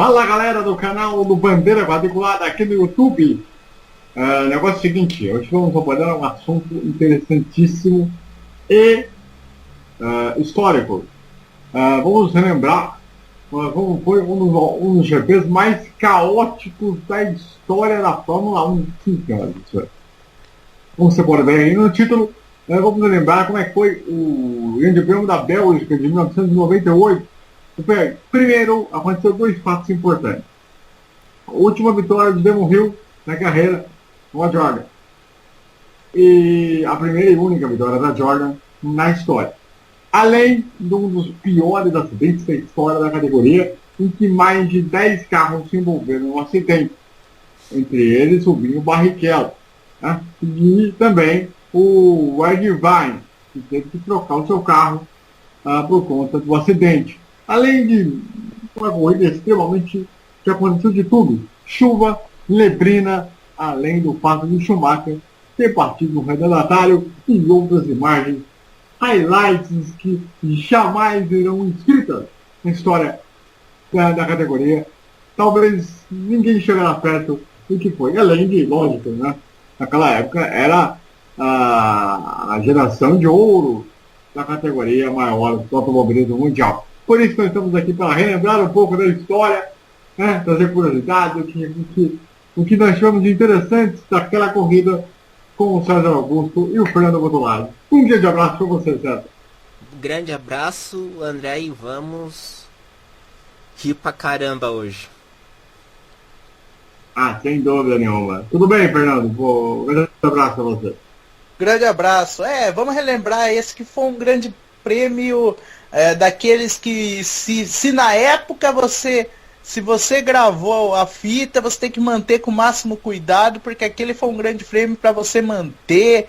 Fala galera do canal do Bandeira Quadriculada aqui no YouTube. O negócio é o seguinte, hoje vamos abordar um assunto interessantíssimo e histórico. Vamos relembrar, foi um dos GPs mais caóticos da história da Fórmula 1. Sim, senhora. Como você pode ver aí no título, vamos lembrar como é que foi o Grande Prêmio da Bélgica de 1998. Primeiro, aconteceu dois fatos importantes. A última vitória de Damon Hill na carreira com a Jordan. E a primeira e única vitória da Jordan na história. Além de um dos piores acidentes da história da categoria, em que mais de 10 carros se envolveram em um acidente. Entre eles o Binho Barrichello, né? E também o Ed Irvine, que teve que trocar o seu carro por conta do acidente. Além de uma corrida extremamente que aconteceu de tudo. Chuva, neblina, além do fato de Schumacher ter partido no retardatário e outras imagens, highlights que jamais serão inscritas na história da categoria. Talvez ninguém chegará perto do que foi. Além de, lógico, né? Naquela época era a geração de ouro da categoria maior do automobilismo mundial. Por isso que nós estamos aqui para relembrar um pouco da história, né, trazer curiosidade, o que nós chamamos de interessantes daquela corrida com o César Augusto e o Fernando Botolado. Um grande abraço para você, César. Grande abraço, André, e vamos rir pra caramba hoje. Sem dúvida nenhuma. Tudo bem, Fernando? Um grande abraço para você. Grande abraço. Vamos relembrar esse que foi um grande prêmio daqueles que se na época se você gravou a fita, você tem que manter com o máximo cuidado, porque aquele foi um grande prêmio para você manter,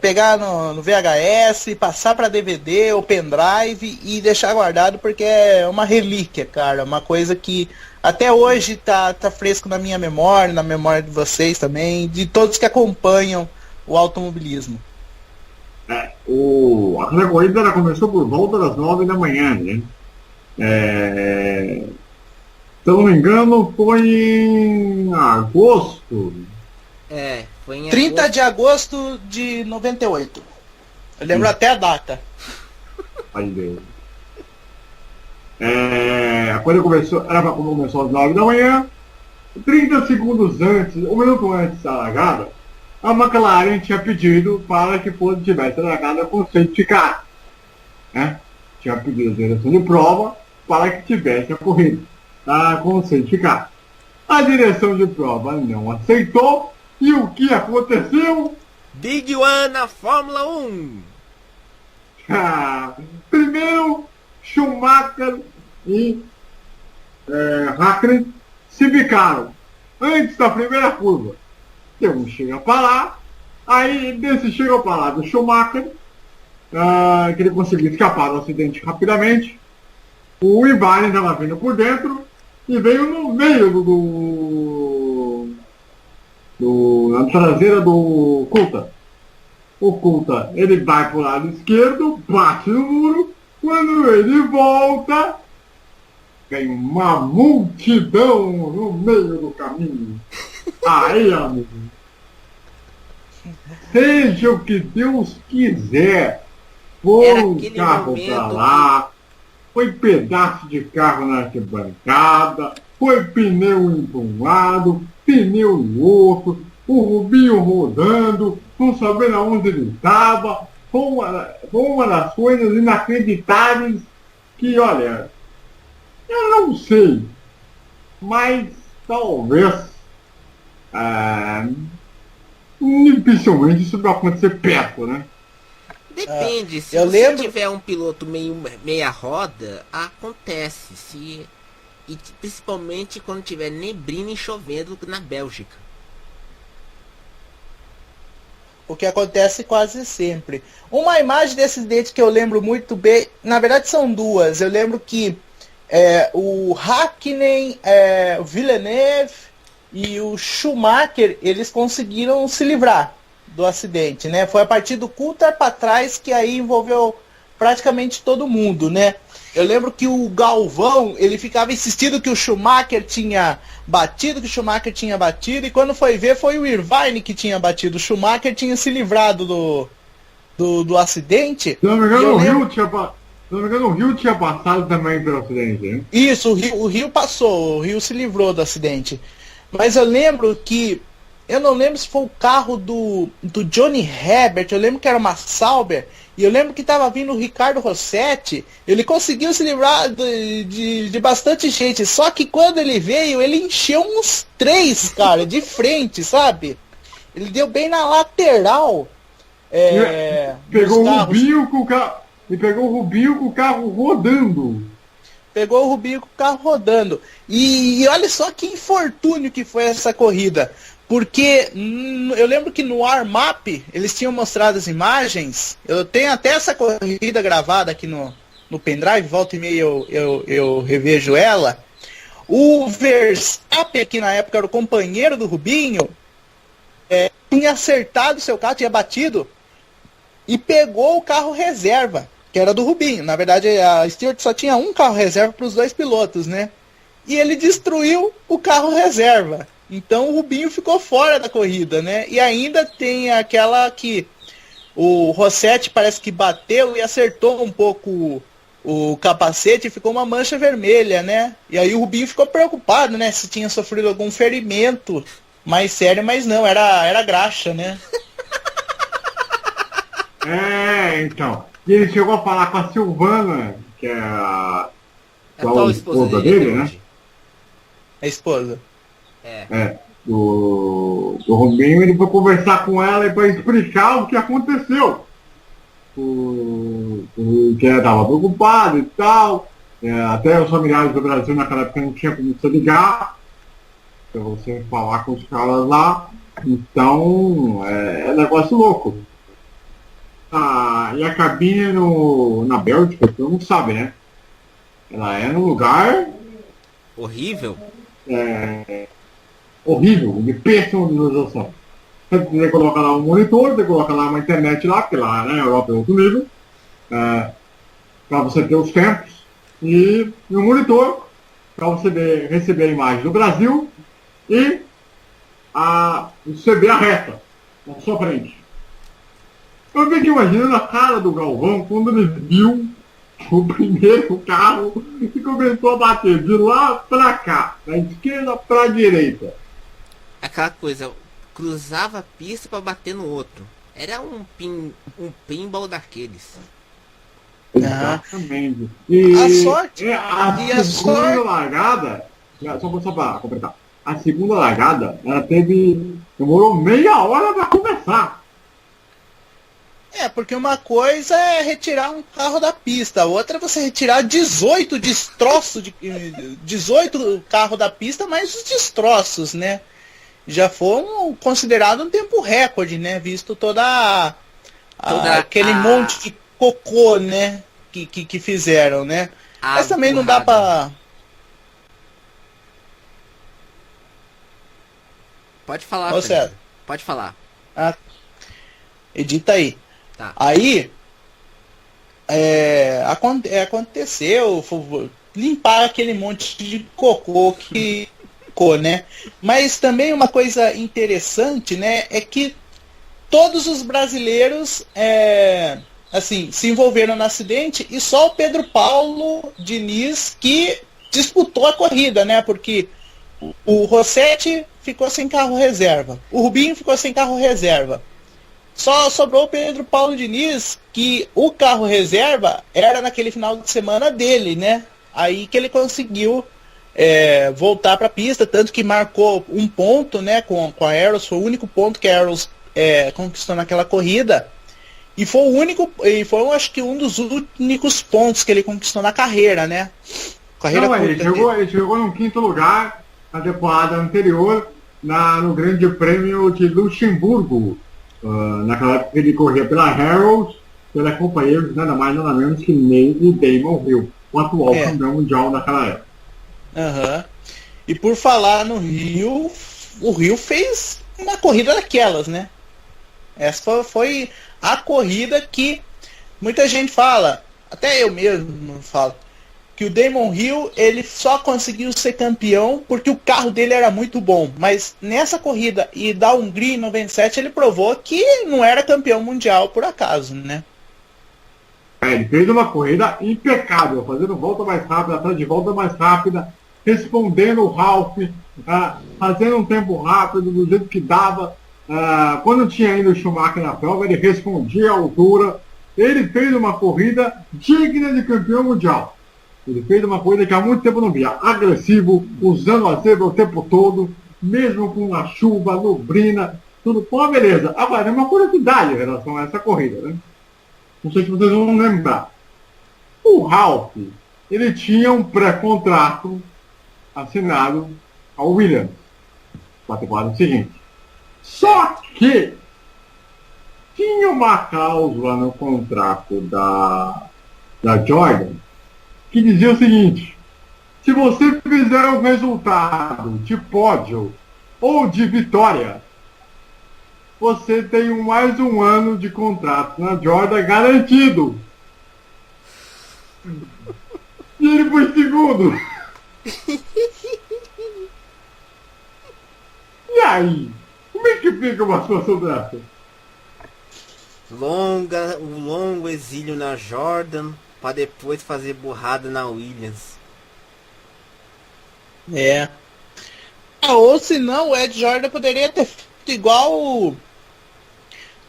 pegar no VHS, passar para DVD ou pendrive e deixar guardado, porque é uma relíquia, cara, uma coisa que até hoje tá fresco na minha memória, na memória de vocês também, de todos que acompanham o automobilismo. A corrida começou por volta das 9 da manhã, né? Se eu não me engano, foi em agosto. Foi em 30 de agosto de 98. Eu lembro até a data. Ai, Deus. A corrida começou às 9 da manhã. 30 segundos antes, um minuto antes da largada, a McLaren tinha pedido para que tivesse largada com safety car, né? Tinha pedido a direção de prova para que tivesse a corrida com safety car. A direção de prova não aceitou e o que aconteceu? Big One na Fórmula 1! Primeiro, Schumacher e Hakkinen se bicaram antes da primeira curva. Um chega para lá, aí desse chega para lá do Schumacher, que ele conseguiu escapar do acidente rapidamente. O Irvine estava vindo por dentro e veio no meio na traseira do Coulthard. O Coulthard, ele vai para o lado esquerdo, bate no muro, quando ele volta, tem uma multidão no meio do caminho. Aí, amigo, seja o que Deus quiser, foi carro para lá, foi pedaço de carro na arquibancada, foi pneu indo um lado, pneu no outro, o Rubinho rodando, não sabendo aonde ele estava. Foi uma das coisas inacreditáveis que, olha, eu não sei, mas talvez dificilmente isso vai acontecer perto, né? Depende, se você tiver um piloto meia roda, acontece. E principalmente quando tiver neblina e chovendo na Bélgica. O que acontece quase sempre. Uma imagem desse acidente que eu lembro muito bem, na verdade são duas. Eu lembro que o Hakkinen, o Villeneuve e o Schumacher, eles conseguiram se livrar do acidente, né? Foi a partir do Coulthard para trás que aí envolveu praticamente todo mundo, né? Eu lembro que o Galvão, ele ficava insistindo que o Schumacher tinha batido, e quando foi ver, foi o Irvine que tinha batido. O Schumacher tinha se livrado do acidente. Se não me engano, o Rio tinha passado também pelo acidente, né? Isso, o Rio passou, o Rio se livrou do acidente. Mas eu lembro que, eu não lembro se foi o carro do Johnny Herbert, eu lembro que era uma Sauber, e eu lembro que estava vindo o Ricardo Rossetti, ele conseguiu se livrar de bastante gente, só que quando ele veio, ele encheu uns 3, cara, de frente, sabe? Ele deu bem na lateral. Pegou o Rubinho com o carro. E pegou o Rubinho com o carro rodando. Pegou o Rubinho com o carro rodando. E olha só que infortúnio que foi essa corrida. Porque eu lembro que no Warm-Up eles tinham mostrado as imagens. Eu tenho até essa corrida gravada aqui no pendrive, volta e meia eu revejo ela. O Verstappen, que na época era o companheiro do Rubinho, tinha acertado seu carro, tinha batido e pegou o carro reserva, que era do Rubinho. Na verdade, a Stewart só tinha um carro reserva para os 2 pilotos, né? E ele destruiu o carro reserva. Então o Rubinho ficou fora da corrida, né? E ainda tem aquela que o Rossetti parece que bateu e acertou um pouco o capacete e ficou uma mancha vermelha, né? E aí o Rubinho ficou preocupado, né? Se tinha sofrido algum ferimento mais sério, mas não, era graxa, né? Então. E ele chegou a falar com a Silvana, que é a atual esposa dele, né? A esposa. Do Rubinho, ele foi conversar com ela e para explicar o que aconteceu. Que ela estava preocupada e tal. Até os familiares do Brasil naquela época não tinha como se ligar para você falar com os caras lá. Então, é negócio louco. E a cabine na Bélgica, todo mundo sabe, né? Ela é num lugar horrível. Horrível, de péssima visualização. Você coloca lá um monitor, você coloca lá uma internet lá, porque lá na Europa é outro nível, para você ter os tempos, e no monitor, para você receber a imagem do Brasil e você ver a reta na sua frente. Eu fico imaginando a cara do Galvão quando ele viu o primeiro carro e começou a bater de lá para cá, da esquerda para a direita. Aquela coisa, cruzava a pista para bater no outro. Era um pinball daqueles. Exatamente. E a sorte. A segunda largada, só para completar, a segunda largada, demorou meia hora para começar. Porque uma coisa é retirar um carro da pista, a outra é você retirar 18 destroços, 18 carros da pista, mais os destroços, né? Já foi considerado um tempo recorde, né? Visto aquele monte de cocô, né? Que fizeram, né? Mas também não dá pra... Pode falar, Pedro. Pode falar. Edita aí. Tá. Aí aconteceu limpar aquele monte de cocô que ficou, né? Mas também uma coisa interessante, né, é que todos os brasileiros se envolveram no acidente e só o Pedro Paulo Diniz que disputou a corrida, né? Porque o Rossetti ficou sem carro reserva, o Rubinho ficou sem carro reserva. Só sobrou o Pedro Paulo Diniz, que o carro reserva era naquele final de semana dele, né? Aí que ele conseguiu voltar para a pista, tanto que marcou um ponto, né, com a Arrows, foi o único ponto que a Arrows conquistou naquela corrida. E foi acho que um dos únicos pontos que ele conquistou na carreira, né? Ele chegou no 5º lugar na temporada anterior, no Grande Prêmio de Luxemburgo. Naquela época ele corria pela Arrows, pela companheira nada mais nada menos que Navy Damon Hill, o atual campeão mundial naquela época. E por falar no Rio, o Rio fez uma corrida daquelas, né? Essa foi a corrida que muita gente fala, até eu mesmo falo, que o Damon Hill, ele só conseguiu ser campeão porque o carro dele era muito bom. Mas nessa corrida e da Hungria em 97, ele provou que não era campeão mundial por acaso, né? Ele fez uma corrida impecável, fazendo volta mais rápida, atrás de volta mais rápida, respondendo o Ralph, fazendo um tempo rápido, do jeito que dava. Quando tinha ainda o Schumacher na prova, ele respondia à altura. Ele fez uma corrida digna de campeão mundial. Ele fez uma corrida que há muito tempo não via. Agressivo, usando a zebra o tempo todo, mesmo com a chuva, nublina, tudo. Pô, beleza. Agora, é uma curiosidade em relação a essa corrida, né? Não sei se vocês vão lembrar. O Ralph, ele tinha um pré-contrato assinado ao Williams para a temporada seguinte. Só que tinha uma cláusula no contrato da Jordan que dizia o seguinte: se você fizer um resultado de pódio ou de vitória, você tem mais um ano de contrato na Jordan garantido. E ele foi segundo. E aí? Como é que fica uma situação dessa? Um longo exílio na Jordan para depois fazer burrada na Williams. Ou se não, o Ed Jordan poderia ter feito igual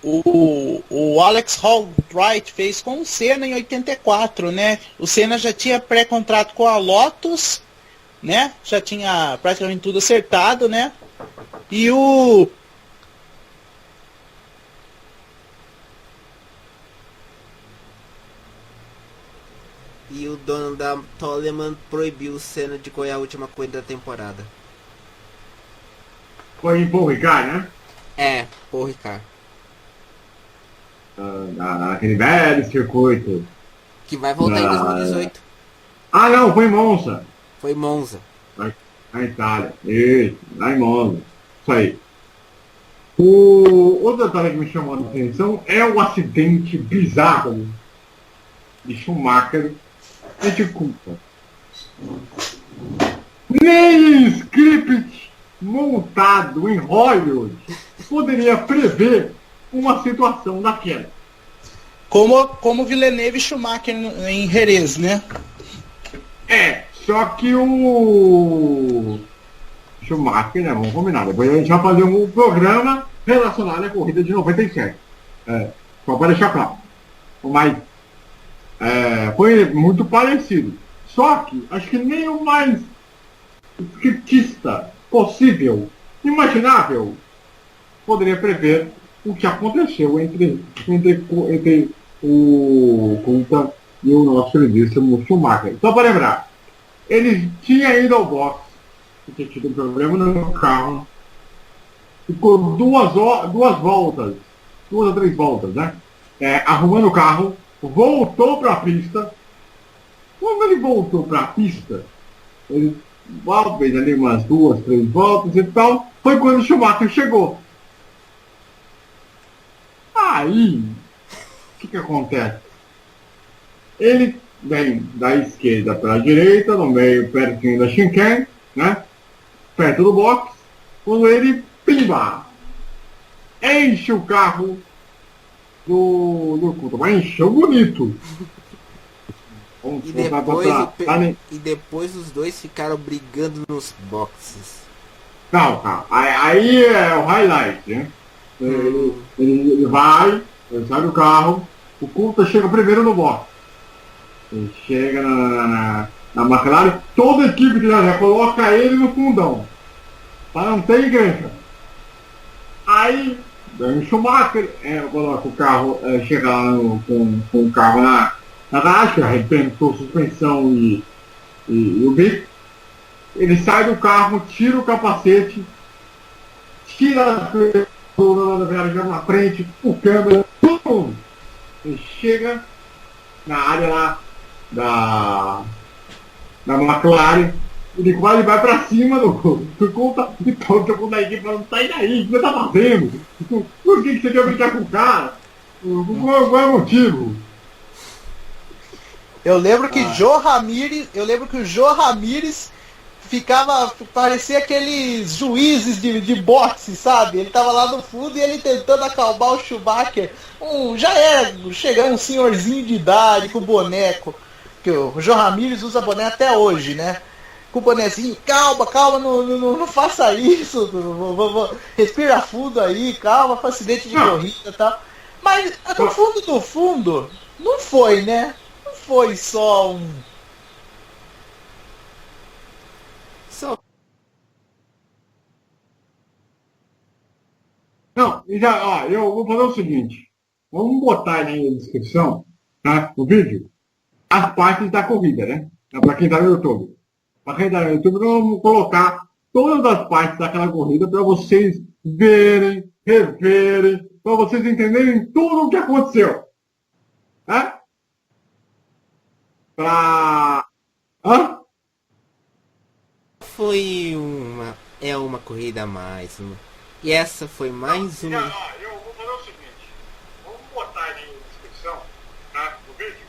o Alex Allwright fez com o Senna em 84, né? O Senna já tinha pré-contrato com a Lotus, né? Já tinha praticamente tudo acertado, né? E o dono da Toleman proibiu o Senna de correr a última corrida da temporada. Foi em Paul Ricard, né? Paul Ricard. Naquele velho circuito. Que vai voltar em 2018. Não, foi em Monza. Foi em Monza. Na Itália. Isso, lá em Monza. Isso aí. O outro detalhe que me chamou a atenção é o acidente bizarro de Schumacher e de Culpa. Nem script montado em Hollywood poderia prever uma situação daquela. Como Villeneuve e Schumacher em Jerez, né? Só que o Schumacher, né, vamos combinar, depois a gente vai fazer um programa relacionado à corrida de 97. Só para deixar claro. Mas foi muito parecido. Só que acho que nem o mais scriptista possível, imaginável, poderia prever o que aconteceu entre o Coulthard e o nosso queridíssimo Schumacher. Só para lembrar, ele tinha ido ao box, tinha tido um problema no carro, ficou duas ou três voltas, né? Arrumando o carro, voltou para a pista. Quando ele voltou para a pista, ele fez ali umas 2, 3 voltas e tal, foi quando o Schumacher chegou. Aí, o que acontece? Ele vem da esquerda para a direita, no meio, pertinho da chicane, né? Perto do box, quando ele, pimba, enche o carro do Coulthard, mas encheu bonito. E depois os dois ficaram brigando nos boxes. Não, aí é o highlight, né? Ele sai do carro, o Coulthard chega primeiro no box. Ele chega na McLaren, toda a equipe que já coloca ele no fundão, para não ter engancha. Aí, vem o Schumacher, coloca o carro, chega lá com o carro na racha, arrebentou suspensão e o bico. Ele sai do carro, tira o capacete, tira a rodoviária na frente, o câmera, pum! Ele chega na área lá da McLaren, ele quase vai pra cima do Coulthard, e todo mundo da equipe falando, sai daí, o que você tá fazendo? Por que você quer brincar com o cara? Qual é o motivo? Eu lembro que eu lembro que o Jô Ramírez parecia aqueles juízes de boxe, sabe? Ele tava lá no fundo e ele tentando acalmar o Schumacher. Já era chegando um senhorzinho de idade com o boneco, que o Jô Ramírez usa boné até hoje, né? Com o bonezinho, calma, não faça isso, respira fundo aí, calma, para acidente de corrida e tal. Mas no fundo, não foi, né? Não foi só um... Não, eu vou fazer o seguinte. Vamos botar aí na descrição, tá? No vídeo, as partes da corrida, né? Para quem tá no YouTube. Para quem tá no YouTube, nós vamos colocar todas as partes daquela corrida para vocês verem, reverem, para vocês entenderem tudo o que aconteceu. Tá? Hã? Foi uma corrida a mais. E essa foi mais uma. Eu vou fazer o seguinte. Vamos botar aí na descrição, tá? No vídeo,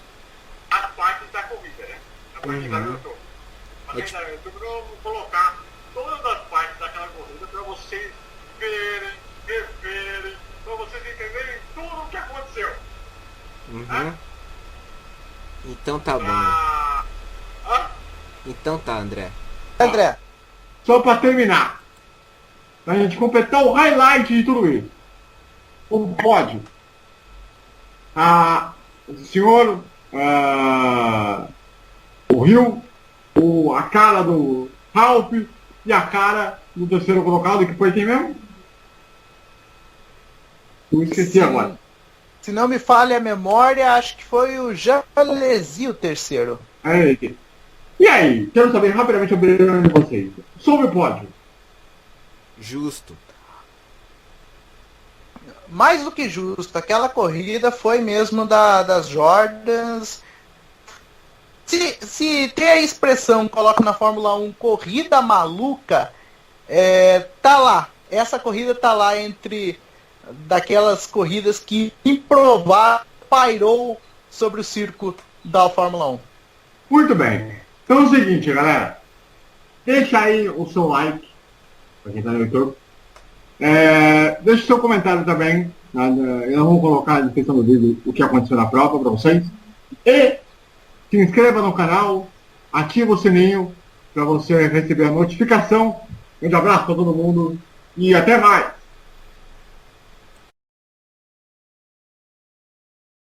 as partes da corrida, né? Para quem tá no YouTube. Para quem tá no YouTube, nós vamos colocar todas as partes daquela corrida para vocês verem, reverem, para vocês entenderem tudo o que aconteceu. Tá? Então tá bom. Então tá, André. Só para terminar, pra gente completar o highlight de tudo isso. O pódio. O senhor, o Rio, a cara do Ralph e a cara do terceiro colocado, que foi quem mesmo? Eu esqueci agora. Se não me falha a memória, acho que foi o Jean Alesi o terceiro. E aí, quero saber rapidamente a opinião de vocês. Sobre o pódio. Justo. Mais do que justo. Aquela corrida foi mesmo das Jordans. Se tem a expressão, coloca na Fórmula 1, corrida maluca, tá lá. Essa corrida tá lá entre daquelas corridas que improvável pairou sobre o circo da Fórmula 1. Muito bem. Então é o seguinte, galera. Deixa aí o seu like, pra quem tá no YouTube. Deixa o seu comentário também. Eu vou colocar na descrição do vídeo o que aconteceu na prova para vocês. E se inscreva no canal, ativa o sininho para você receber a notificação. Um grande abraço para todo mundo e até mais!